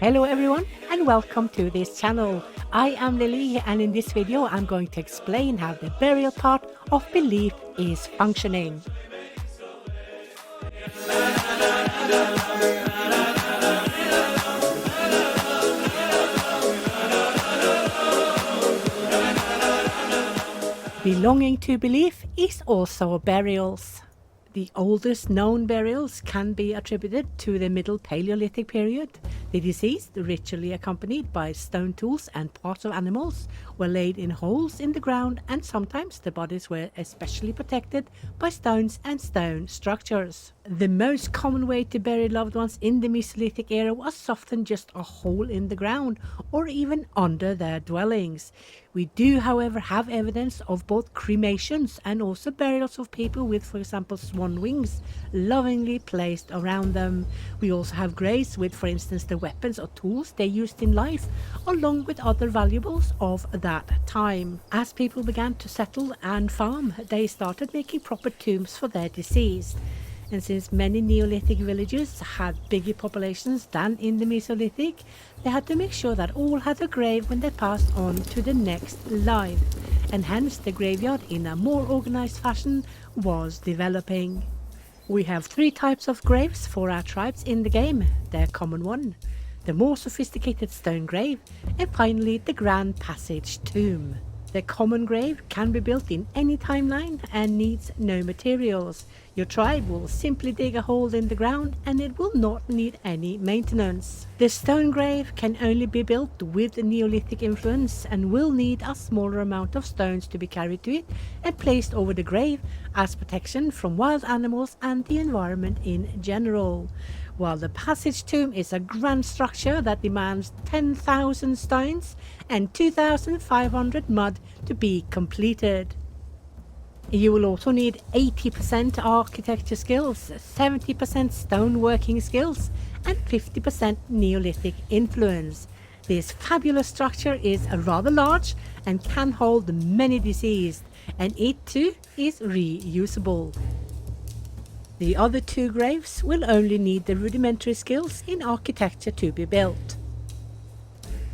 Hello everyone and welcome to this channel. I am Lilly and in this video I'm going to explain how the burial part of belief is functioning. Belonging to belief is also burials. The oldest known burials can be attributed to the Middle Paleolithic period. The deceased, ritually accompanied by stone tools and parts of animals, were laid in holes in the ground, and sometimes the bodies were especially protected by stones and stone structures. The most common way to bury loved ones in the Mesolithic era was often just a hole in the ground or even under their dwellings. We do, however, have evidence of both cremations and also burials of people with, for example, swan wings lovingly placed around them. We also have graves with, for instance, the weapons or tools they used in life, along with other valuables of that time. As people began to settle and farm, they started making proper tombs for their deceased. And since many Neolithic villages had bigger populations than in the Mesolithic, they had to make sure that all had a grave when they passed on to the next life, and hence the graveyard in a more organized fashion was developing. We have three types of graves for our tribes in the game: the common one, the more sophisticated stone grave, and finally the grand passage tomb. The common grave can be built in any timeline and needs no materials. Your tribe will simply dig a hole in the ground and it will not need any maintenance. The stone grave can only be built with Neolithic influence and will need a smaller amount of stones to be carried to it and placed over the grave as protection from wild animals and the environment in general. While the passage tomb is a grand structure that demands 10,000 stones and 2,500 mud to be completed. You will also need 80% architecture skills, 70% stoneworking skills, and 50% Neolithic influence. This fabulous structure is rather large and can hold many deceased, and it too is reusable. The other two graves will only need the rudimentary skills in architecture to be built.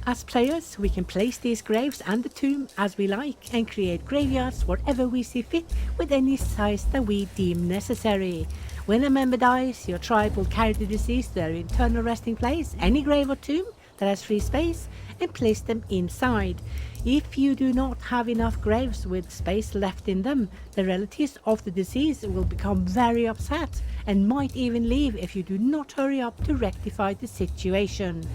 As players, we can place these graves and the tomb as we like and create graveyards wherever we see fit with any size that we deem necessary. When a member dies, your tribe will carry the deceased to their internal resting place, any grave or tomb that has free space, and place them inside. If you do not have enough graves with space left in them, the relatives of the deceased will become very upset and might even leave if you do not hurry up to rectify the situation.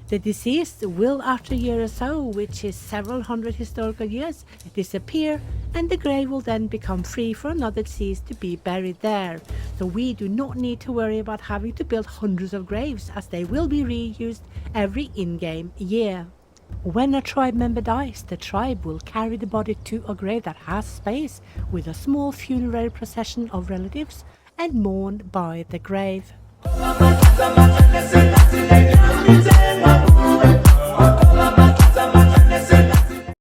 The deceased will, after a year or so, which is several hundred historical years, disappear, and the grave will then become free for another deceased to be buried there. So we do not need to worry about having to build hundreds of graves, as they will be reused every in-game year. When a tribe member dies, the tribe will carry the body to a grave that has space, with a small funerary procession of relatives, and mourn by the grave.